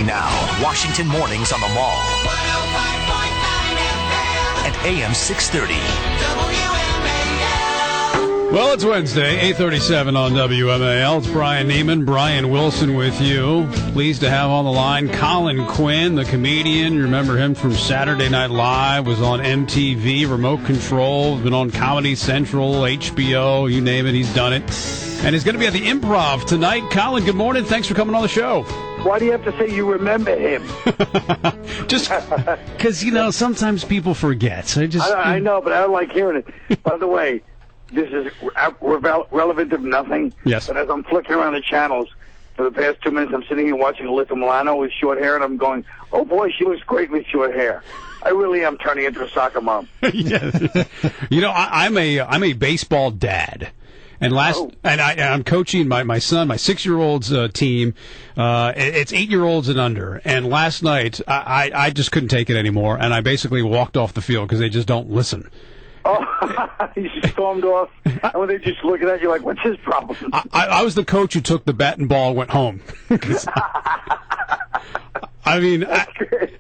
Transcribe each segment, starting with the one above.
Now, Washington mornings on the Mall. 105.9 FM. And AM 630. WMAL. Well, it's Wednesday, 8:37 on WMAL. It's Brian Neiman, Brian Wilson with you. Pleased to have on the line Colin Quinn, the comedian. You remember him from Saturday Night Live, was on MTV, Remote Control, been on Comedy Central, HBO, you name it, he's done it. And he's going to be at the Improv tonight. Colin, good morning. Thanks for coming on the show. Why do you have to say you remember him? Just because, sometimes people forget. So I know, but I don't like hearing it. By the way, this is relevant of nothing. Yes. But as I'm flicking around the channels for the past 2 minutes, I'm sitting here watching Alyssa Milano with short hair, and I'm going, oh, boy, she looks great with short hair. I really am turning into a soccer mom. Yes. I'm a baseball dad. And I'm coaching my son, my 6-year-old's team. It's 8-year-olds and under. And last night, I just couldn't take it anymore, and I basically walked off the field because they just don't listen. Oh, you stormed off, and when they just looking at you like, what's his problem? I was the coach who took the bat and ball and went home. I mean,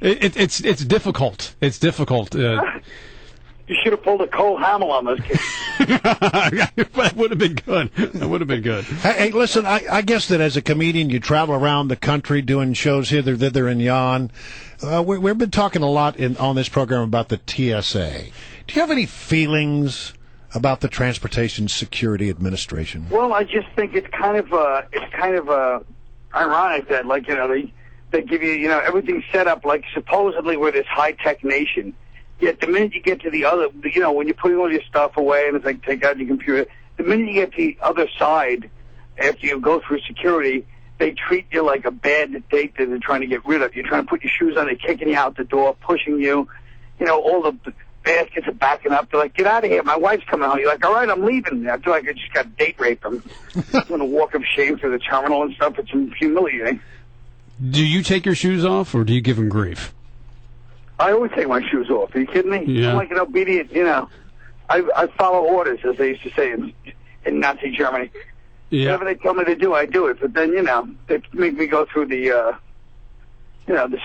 it's difficult. It's difficult. You should have pulled a Cole Hamill on those kids. That would have been good. Hey, listen, I guess that as a comedian, you travel around the country doing shows hither, thither, and yon. We've been talking a lot on this program about the TSA. Do you have any feelings about the Transportation Security Administration? Well, I just think it's kind of ironic that, they give you, everything set up like supposedly we're this high-tech nation. Yet the minute you get to the other, when you're putting all your stuff away and it's like take out your computer, the minute you get to the other side, after you go through security, they treat you like a bad date that they're trying to get rid of. You're trying to put your shoes on, they're kicking you out the door, pushing you. All the baskets are backing up. They're like, get out of here, my wife's coming home. You're like, all right, I'm leaving. I feel like I just got date raped. I'm doing a walk of shame through the terminal and stuff. It's humiliating. Do you take your shoes off, or do you give them grief? I always take my shoes off. Are you kidding me? Yeah. I'm like an obedient, I follow orders, as they used to say in Nazi Germany. Yeah. Whatever they tell me to do, I do it. But then, they make me go through the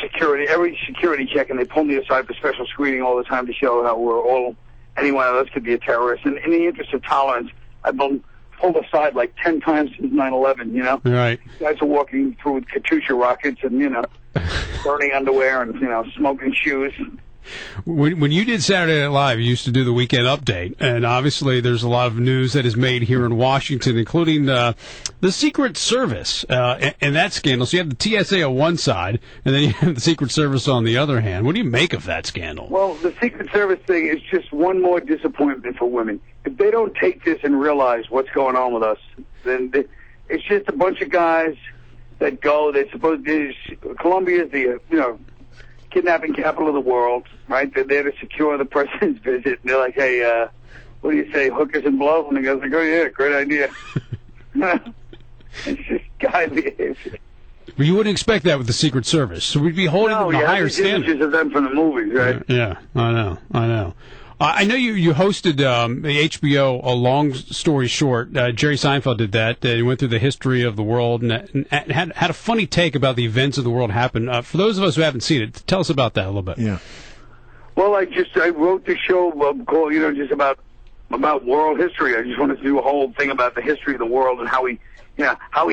security, every security check, and they pull me aside for special screening all the time to show how any one of us could be a terrorist. And in the interest of tolerance, I've been pulled aside like 10 times since 9/11, Right. Guys are walking through with Katyusha rockets and, burning underwear and, smoking shoes. When you did Saturday Night Live, you used to do the Weekend Update, and obviously there's a lot of news that is made here in Washington, including the Secret Service and that scandal. So you have the TSA on one side, and then you have the Secret Service on the other hand. What do you make of that scandal? Well, the Secret Service thing is just one more disappointment for women. If they don't take this and realize what's going on with us, then it's just a bunch of guys that go. They're supposed to. Colombia is the kidnapping capital of the world, right? They're there to secure the president's visit. And they're like, hey, what do you say, hookers and blow? And the guy's like, oh yeah, great idea. It's just guy behavior. Well, you wouldn't expect that with the Secret Service, so we'd be holding them to a higher standard. Images of them from the movies, right? Yeah, I know. I know you hosted the HBO, A Long Story Short. Jerry Seinfeld did that. He went through the history of the world and had a funny take about the events of the world happen. For those of us who haven't seen it, tell us about that a little bit. Yeah. Well, I wrote the show called, just about world history. I just wanted to do a whole thing about the history of the world and how we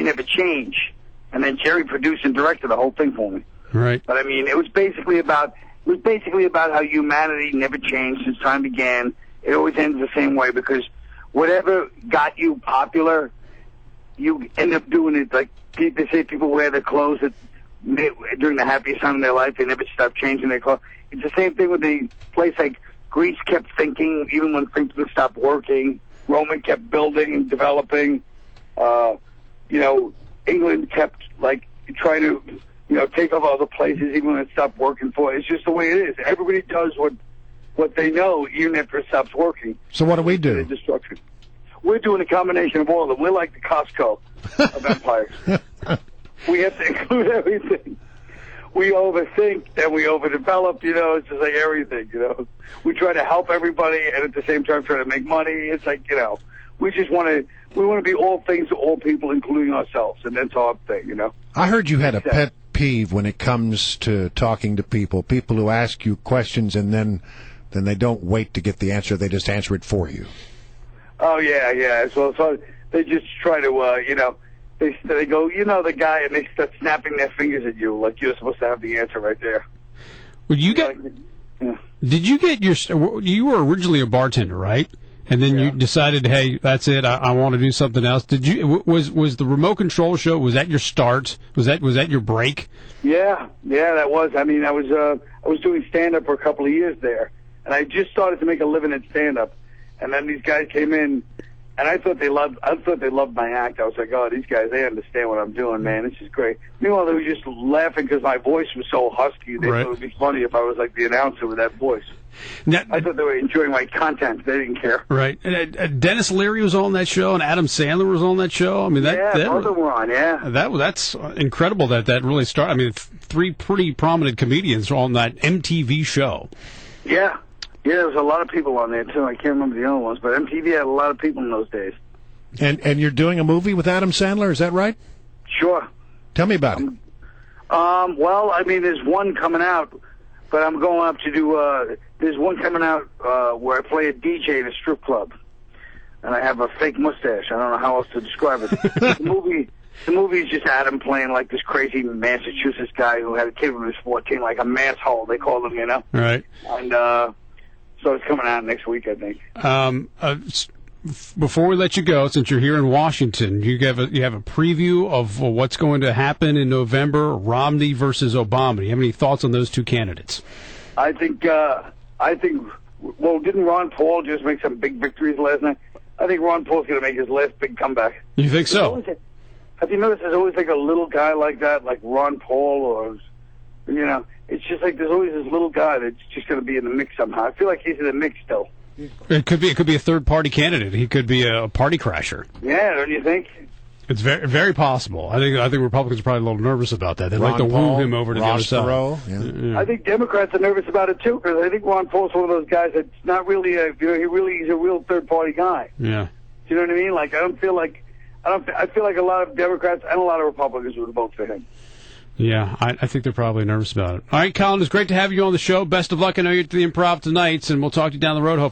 never change. And then Jerry produced and directed the whole thing for me. Right. But I mean, it was basically about how humanity never changed since time began. It always ends the same way because whatever got you popular, you end up doing it. Like they say, people wear their clothes during the happiest time of their life. They never stop changing their clothes. It's the same thing with the place like Greece kept thinking even when things stopped working. Roman kept building and developing. England kept trying to take over other places even when it stopped working for it. It's just the way it is. Everybody does what they know even after it stops working. So what do we do? Destruction. We're doing a combination of all of them. We're like the Costco of empires. We have to include everything. We overthink and we overdevelop, it's just like everything, We try to help everybody and at the same time try to make money. It's like, we just want to be all things to all people, including ourselves, and that's our thing, I heard you had a pet peeve when it comes to talking to people? People who ask you questions and then they don't wait to get the answer; they just answer it for you. Oh yeah. So they just try to, they go, the guy, and they start snapping their fingers at you like you're supposed to have the answer right there. Well, did you get you were originally a bartender, right? And then you decided, hey, that's it. I want to do something else. Did you? Was the remote control show? Was that your start? Was that your break? Yeah, that was. I mean, I was doing stand up for a couple of years there, and I just started to make a living at stand up. And then these guys came in, and I thought they loved my act. I was like, oh, these guys, they understand what I'm doing, man. This is great. Meanwhile, they were just laughing because my voice was so husky. They thought it would be funny if I was like the announcer with that voice. Now, I thought they were enjoying my content. They didn't care. Right. And Dennis Leary was on that show, and Adam Sandler was on that show. I mean, both of them were on. Yeah. That's incredible that really started. I mean, three pretty prominent comedians on that MTV show. Yeah. Yeah, there was a lot of people on there too. I can't remember the other ones, but MTV had a lot of people in those days. And you're doing a movie with Adam Sandler, is that right? Sure. Tell me about it. Well, I mean, there's one coming out, but I'm going up to do. There's one coming out where I play a DJ in a strip club, and I have a fake mustache. I don't know how else to describe it. The movie is just Adam playing like this crazy Massachusetts guy who had a kid when he was 14, like a masshole, they call him, Right. And so it's coming out next week, I think. Before we let you go, since you're here in Washington, you have a preview of what's going to happen in November, Romney versus Obama. Do you have any thoughts on those two candidates? I think, well, didn't Ron Paul just make some big victories last night? I think Ron Paul's going to make his last big comeback. You think so? Have you noticed there's always like a little guy like that, like Ron Paul, or, it's just like there's always this little guy that's just going to be in the mix somehow. I feel like he's in the mix still. It could be a third-party candidate. He could be a party crasher. Yeah, don't you think? It's very, very possible. I think Republicans are probably a little nervous about that. They'd like to woo him over to the other side. Yeah. I think Democrats are nervous about it too, because I think Ron Paul's one of those guys that's not really he's a real third-party guy. Yeah. Do you know what I mean? Like I feel like a lot of Democrats and a lot of Republicans would vote for him. Yeah, I think they're probably nervous about it. All right, Colin, it's great to have you on the show. Best of luck. I know you're at the Improv tonight, and we'll talk to you down the road, hopefully.